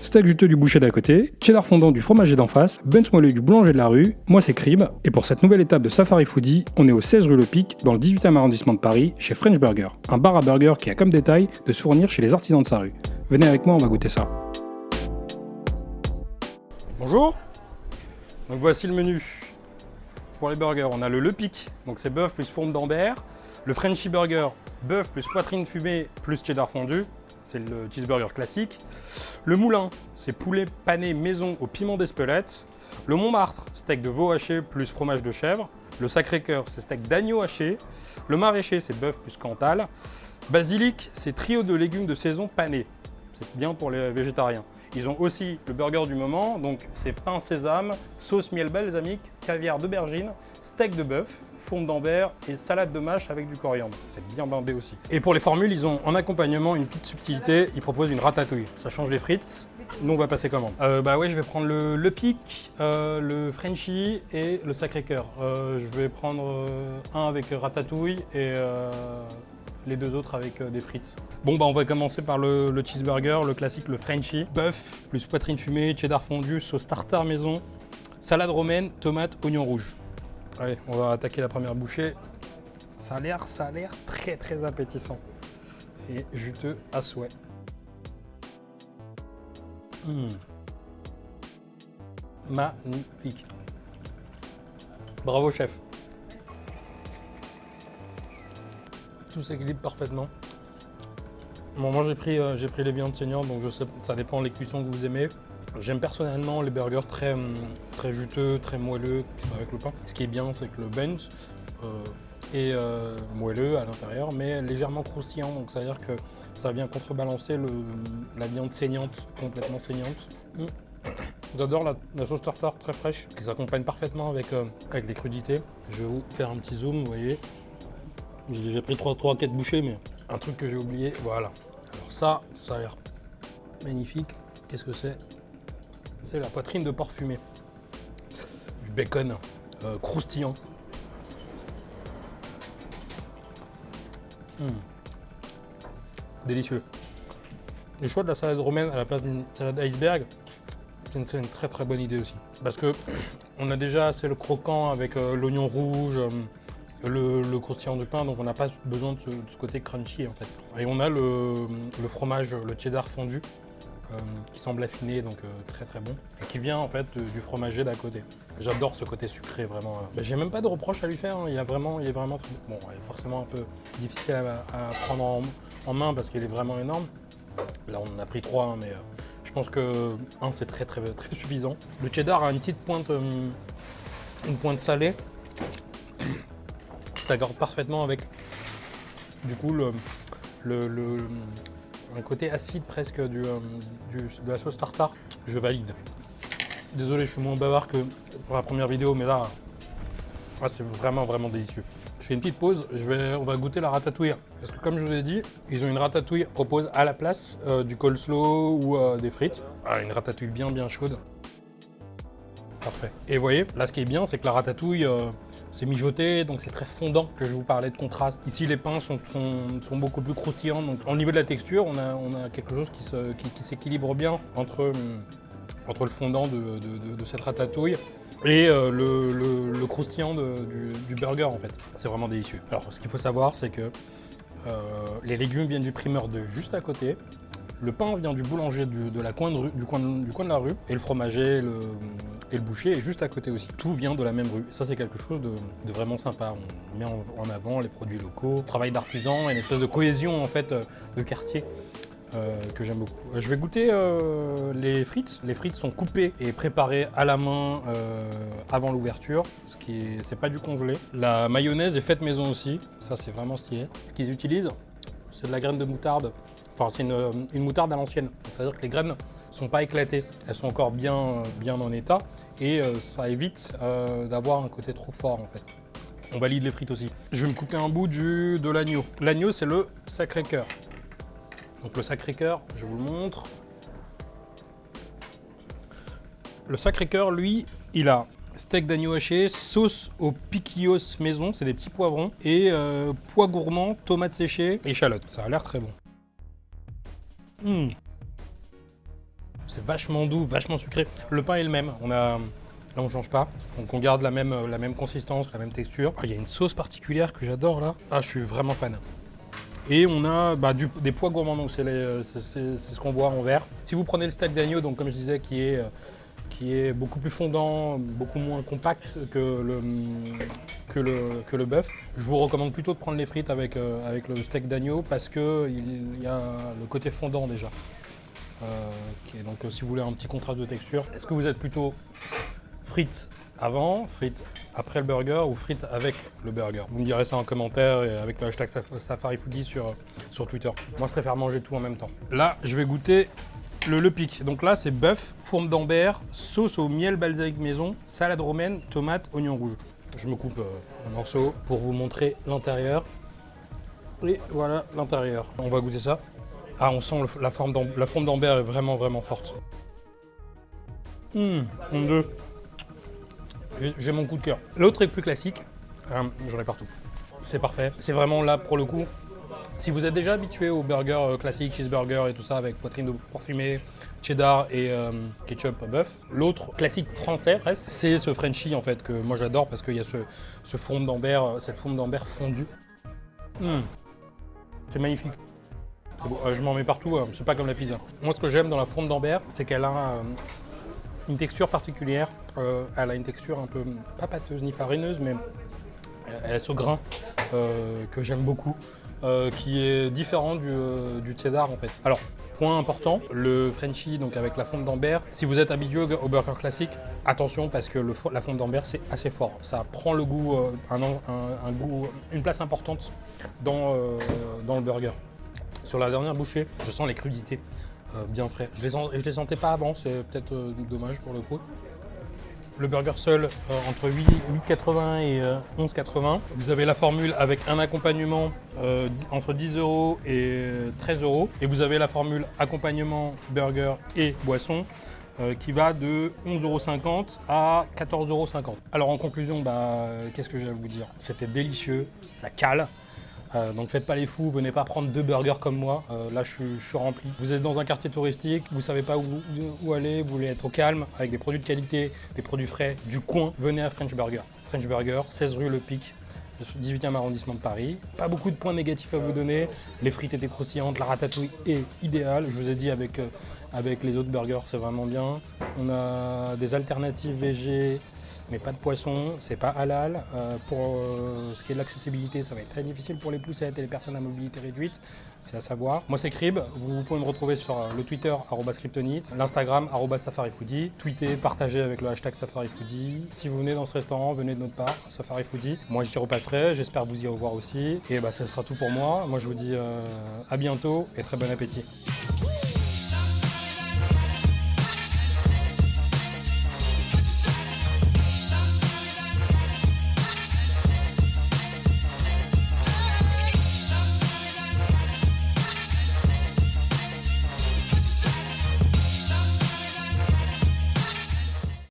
steak juteux du boucher d'à côté, cheddar fondant du fromager d'en face, buns moelleux du boulanger de la rue, moi c'est Crib, et pour cette nouvelle étape de Safari Foodie, on est au 16 rue Le Pic, dans le 18e arrondissement de Paris, chez French Burger, un bar à burger qui a comme détail de se fournir chez les artisans de sa rue. Venez avec moi, on va goûter ça. Bonjour. Donc voici le menu. Pour les burgers, on a le Pic, donc c'est bœuf plus fourme d'Ambert. Le Frenchy Burger, bœuf plus poitrine fumée plus cheddar fondu. C'est le cheeseburger classique. Le Moulin, c'est poulet pané maison au piment d'Espelette. Le Montmartre, steak de veau haché plus fromage de chèvre. Le Sacré-Cœur, c'est steak d'agneau haché. Le Maraîcher, c'est bœuf plus Cantal. Basilic, c'est trio de légumes de saison pané. C'est bien pour les végétariens. Ils ont aussi le burger du moment, donc c'est pain sésame, sauce miel balsamique, caviar d'aubergine, steak de bœuf, fourme d'Ambert et salade de mâche avec du coriandre. C'est bien blindé aussi. Et pour les formules, ils ont en accompagnement une petite subtilité, ils proposent une ratatouille. Ça change les frites. Nous, on va passer commande. Ouais, je vais prendre le Pic, le Frenchy et le Sacré-Cœur. Je vais prendre un avec ratatouille et les deux autres avec des frites. Bon, on va commencer par le cheeseburger, le classique, le Frenchy. Bœuf, plus poitrine fumée, cheddar fondu, sauce tartare maison, salade romaine, tomate, oignon rouge. Allez, on va attaquer la première bouchée. Ça a l'air très appétissant et juteux à souhait. Magnifique. Bravo chef. Tout s'équilibre parfaitement. Bon, moi j'ai pris les viandes saignantes, donc je sais, ça dépend les cuissons que vous aimez. J'aime personnellement les burgers très juteux, très moelleux avec le pain. Ce qui est bien, c'est que le buns est moelleux à l'intérieur, mais légèrement croustillant, donc ça veut dire que ça vient contrebalancer la viande saignante, complètement saignante. J'adore la sauce tartare très fraîche, qui s'accompagne parfaitement avec les crudités. Je vais vous faire un petit zoom, vous voyez. J'ai pris 3-4 bouchées, mais un truc que j'ai oublié, voilà. Alors ça a l'air magnifique. Qu'est-ce que c'est? C'est la poitrine de porc fumé. Du bacon croustillant. Délicieux. Le choix de la salade romaine à la place d'une salade iceberg, c'est une très bonne idée aussi. Parce que on a déjà assez le croquant avec l'oignon rouge, le croustillant du pain, donc on n'a pas besoin de ce côté crunchy en fait. Et on a le fromage, le cheddar fondu, qui semble affiné, donc très bon, et qui vient en fait du fromager d'à côté. J'adore ce côté sucré, vraiment. J'ai même pas de reproche à lui faire, hein. Il est vraiment très bon. Bon, il est forcément un peu difficile à prendre en main parce qu'il est vraiment énorme. Là on en a pris 3, hein, mais je pense que c'est très suffisant. Le cheddar a une petite pointe, salée, qui s'accorde parfaitement avec du coup un côté acide presque de la sauce tartare. Je valide. Désolé, je suis moins bavard que pour la première vidéo, mais là, c'est vraiment délicieux. Je fais une petite pause, on va goûter la ratatouille. Parce que comme je vous ai dit, ils ont une ratatouille propose à la place du coleslaw ou des frites. Une ratatouille bien chaude. Parfait. Et vous voyez, là ce qui est bien, c'est que la ratatouille, c'est mijoté, donc c'est très fondant, que je vous parlais de contraste. Ici, les pains sont beaucoup plus croustillants. Donc, au niveau de la texture, on a quelque chose qui s'équilibre bien entre le fondant de cette ratatouille et le croustillant du burger, en fait. C'est vraiment délicieux. Alors, ce qu'il faut savoir, c'est que les légumes viennent du primeur de juste à côté. Le pain vient du boulanger du coin de la rue, et le fromager et le boucher est juste à côté aussi. Tout vient de la même rue. Et ça, c'est quelque chose de vraiment sympa. On met en avant les produits locaux, travail d'artisan et une espèce de cohésion en fait de quartier que j'aime beaucoup. Je vais goûter les frites. Les frites sont coupées et préparées à la main avant l'ouverture, c'est pas du congelé. La mayonnaise est faite maison aussi. Ça, c'est vraiment stylé. Ce qu'ils utilisent, c'est de la graine de moutarde. Enfin, c'est une moutarde à l'ancienne. C'est-à-dire que les graines ne sont pas éclatées. Elles sont encore bien en état. Et ça évite d'avoir un côté trop fort, en fait. On valide les frites aussi. Je vais me couper un bout de l'agneau. L'agneau, c'est le Sacré-Cœur. Donc le Sacré-Cœur, je vous le montre. Le Sacré-Cœur, lui, il a steak d'agneau haché, sauce au piquillos maison, c'est des petits poivrons, et pois gourmand, tomates séchées, échalotes. Ça a l'air très bon. C'est vachement doux, vachement sucré. Le pain est le même. Là, on change pas. Donc on garde la même consistance, la même texture. Il y a une sauce particulière que j'adore là. Ah, je suis vraiment fan. Et on a des pois gourmands, donc c'est ce qu'on voit en vert. Si vous prenez le steak d'agneau, donc comme je disais, qui est beaucoup plus fondant, beaucoup moins compact que le bœuf, je vous recommande plutôt de prendre les frites avec le steak d'agneau parce qu'il y a le côté fondant déjà. Donc si vous voulez un petit contraste de texture, est-ce que vous êtes plutôt frites avant, frites après le burger ou frites avec le burger? Vous me direz ça en commentaire et avec le hashtag SafariFoodie sur Twitter. Moi, je préfère manger tout en même temps. Là, je vais goûter le pic. Donc là, c'est bœuf, fourme d'Ambert, sauce au miel balsamique maison, salade romaine, tomate, oignon rouge. Je me coupe un morceau pour vous montrer l'intérieur. Et voilà l'intérieur. On va goûter ça. Ah, on sent la forme d'Ambert est vraiment, vraiment forte. Mon Dieu. J'ai mon coup de cœur. L'autre est plus classique, j'en ai partout. C'est parfait, c'est vraiment là pour le coup. Si vous êtes déjà habitué aux burgers classiques, cheeseburger et tout ça avec poitrine de porc fumé, cheddar et ketchup bœuf, l'autre classique français presque, c'est ce Frenchie en fait que moi j'adore parce qu'il y a ce fourme d'Ambert, cette fourme d'Ambert fondue. C'est magnifique. C'est beau. Je m'en mets partout, c'est pas comme la pizza. Moi ce que j'aime dans la fourme d'Ambert, c'est qu'elle a une texture particulière, elle a une texture un peu, pas pâteuse ni farineuse, mais elle a ce grain que j'aime beaucoup, qui est différent du cheddar en fait. Alors, point important, le Frenchie, donc avec la fonte d'Ambert, si vous êtes habitué au burger classique, attention parce que la fonte d'Ambert c'est assez fort. Ça prend le goût, un goût, une place importante dans le burger. Sur la dernière bouchée, je sens les crudités. Bien frais. Je les sentais pas avant, c'est peut-être dommage pour le coup. Le burger seul, entre 8,80 et 11,80. Vous avez la formule avec un accompagnement entre 10 € et 13 €. Et vous avez la formule accompagnement burger et boisson qui va de 11,50 € à 14,50 €. Alors en conclusion, qu'est-ce que je vais vous dire? C'était délicieux, ça cale. Donc faites pas les fous, venez pas prendre 2 burgers comme moi, là je suis rempli. Vous êtes dans un quartier touristique, vous savez pas où aller, vous voulez être au calme, avec des produits de qualité, des produits frais, du coin, venez à French Burger. French Burger, 16 rue Le Pic, 18e arrondissement de Paris. Pas beaucoup de points négatifs à vous donner, les frites étaient croustillantes, la ratatouille est idéale, je vous ai dit avec les autres burgers c'est vraiment bien. On a des alternatives végé, mais pas de poisson, c'est pas halal. Pour ce qui est de l'accessibilité, ça va être très difficile pour les poussettes et les personnes à mobilité réduite, c'est à savoir. Moi c'est Crib, vous pouvez me retrouver sur le Twitter @Kryptonite, l'Instagram @SafariFoodie, tweeter, partager avec le hashtag SafariFoodie. Si vous venez dans ce restaurant, venez de notre part, SafariFoodie. Moi j'y repasserai, j'espère vous y revoir aussi. Et ça sera tout pour moi. Moi je vous dis à bientôt et très bon appétit.